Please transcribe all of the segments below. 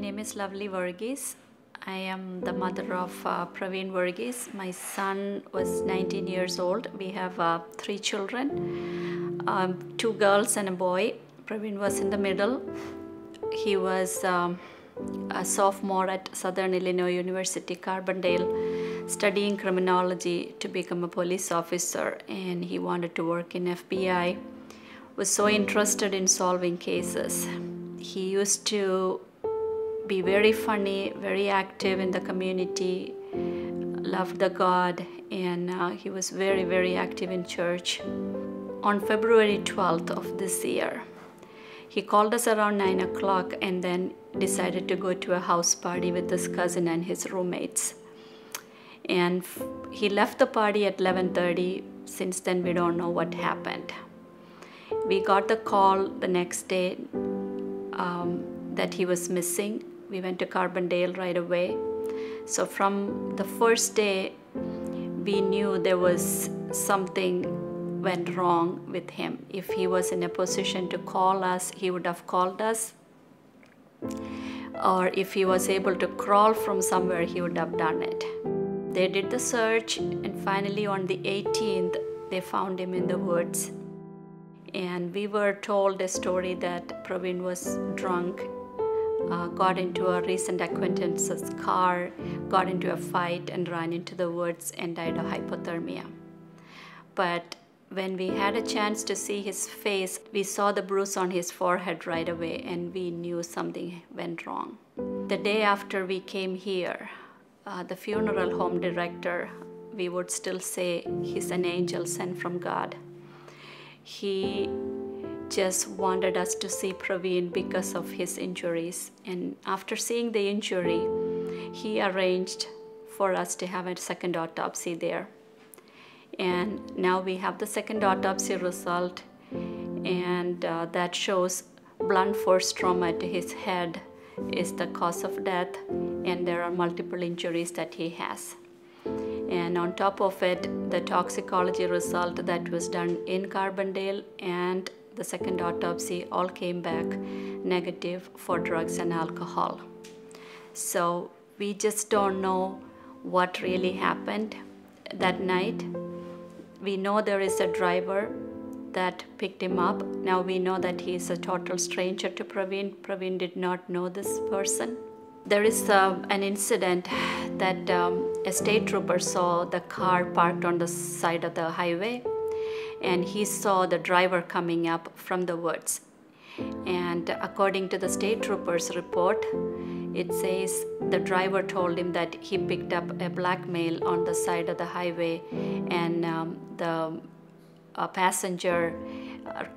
name is Lovely Varghese. I am the mother of Pravin Varghese. My son was 19 years old. We have 3 children, 2 girls and a boy. Pravin was in the middle. He was a sophomore at Southern Illinois University, Carbondale, studying criminology to become a police officer, and he wanted to work in FBI. Was so interested in solving cases. He used to be very funny, very active in the community, loved the God, and he was very, very active in church. On February 12th of this year, he called us around 9 o'clock and then decided to go to a house party with his cousin and his roommates. And he left the party at 11:30. Since then, we don't know what happened. We got the call the next day that he was missing. We went to Carbondale right away. So from the first day, we knew there was something went wrong with him. If he was in a position to call us, he would have called us. Or if he was able to crawl from somewhere, he would have done it. They did the search, and finally on the 18th, they found him in the woods. And we were told a story that Pravin was drunk, got into a recent acquaintance's car, got into a fight and ran into the woods and died of hypothermia. But when we had a chance to see his face, we saw the bruise on his forehead right away, and we knew something went wrong. The day after we came here, the funeral home director, we would still say he's an angel sent from God. He just wanted us to see Pravin because of his injuries. And after seeing the injury, he arranged for us to have a second autopsy there. And now we have the second autopsy result, and that shows blunt force trauma to his head is the cause of death, and there are multiple injuries that he has. And on top of it, the toxicology result that was done in Carbondale and the second autopsy all came back negative for drugs and alcohol. So we just don't know what really happened that night. We know there is a driver that picked him up. Now we know that he is a total stranger to Pravin. Pravin did not know this person. There is an incident that a state trooper saw the car parked on the side of the highway, and he saw the driver coming up from the woods. And according to the state trooper's report, it says the driver told him that he picked up a black male on the side of the highway, and the passenger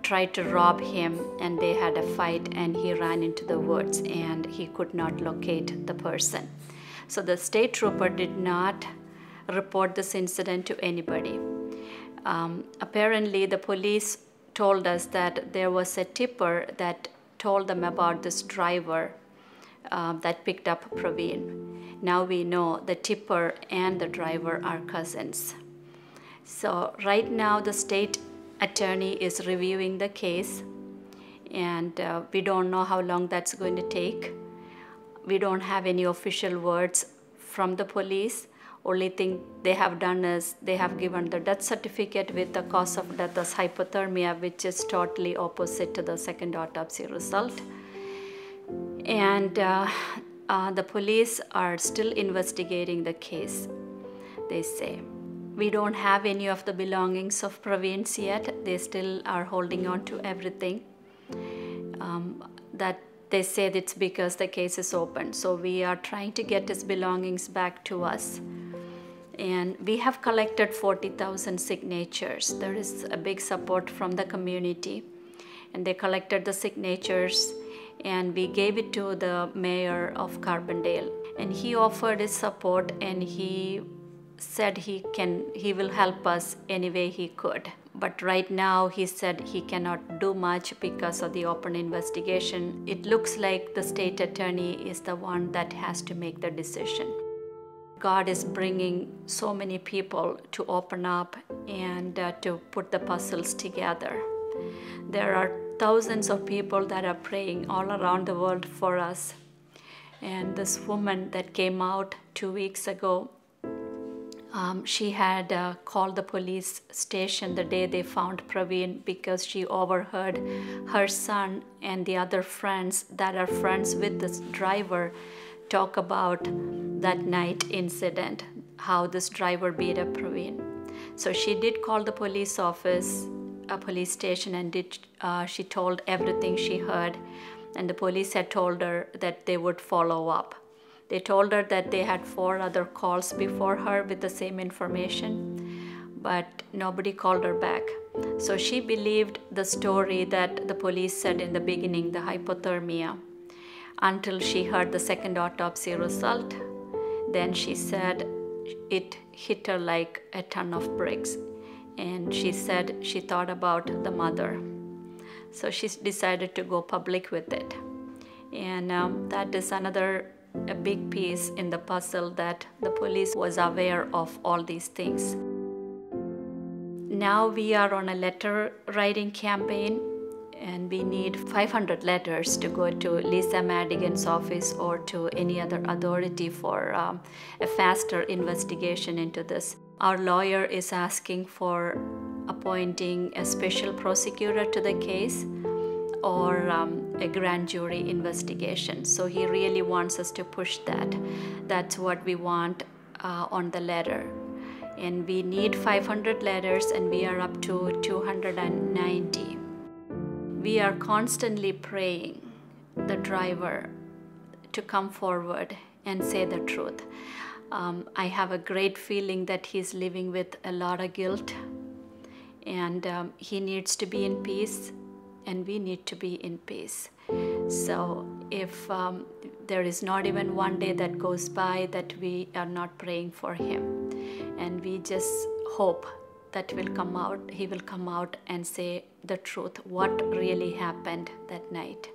tried to rob him, and they had a fight, and he ran into the woods, and he could not locate the person. So the state trooper did not report this incident to anybody. Apparently the police told us that there was a tipper that told them about this driver that picked up Pravin. Now we know the tipper and the driver are cousins. So right now the state attorney is reviewing the case, and we don't know how long that's going to take. We don't have any official words from the police. Only thing they have done is they have given the death certificate with the cause of death as hypothermia, which is totally opposite to the second autopsy result. And the police are still investigating the case, they say. We don't have any of the belongings of Pravin's yet. They still are holding on to everything. That they said it's because the case is open. So we are trying to get his belongings back to us. And we have collected 40,000 signatures. There is a big support from the community. And they collected the signatures, and we gave it to the mayor of Carbondale. And he offered his support, and he said he will help us any way he could. But right now he said he cannot do much because of the open investigation. It looks like the state attorney is the one that has to make the decision. God is bringing so many people to open up and to put the puzzles together. There are thousands of people that are praying all around the world for us. And this woman that came out 2 weeks ago, she had called the police station the day they found Pravin because she overheard her son and the other friends that are friends with this driver talk about that night incident, how this driver beat up Pravin. So she did call the police office, a police station, and she told everything she heard, and the police had told her that they would follow up. They told her that they had 4 other calls before her with the same information, but nobody called her back. So she believed the story that the police said in the beginning, the hypothermia, until she heard the second autopsy result. Then she said it hit her like a ton of bricks, and she said she thought about the mother. So she decided to go public with it. And that is another a big piece in the puzzle, that the police was aware of all these things. Now we are on a letter writing campaign, and we need 500 letters to go to Lisa Madigan's office or to any other authority for a faster investigation into this. Our lawyer is asking for appointing a special prosecutor to the case or a grand jury investigation. So he really wants us to push that. That's what we want on the letter. And we need 500 letters, and we are up to 290. We are constantly praying the driver to come forward and say the truth. I have a great feeling that he's living with a lot of guilt, and he needs to be in peace, and we need to be in peace. So if there is not even one day that goes by that we are not praying for him, and we just hope that he will come out and say the truth, what really happened that night.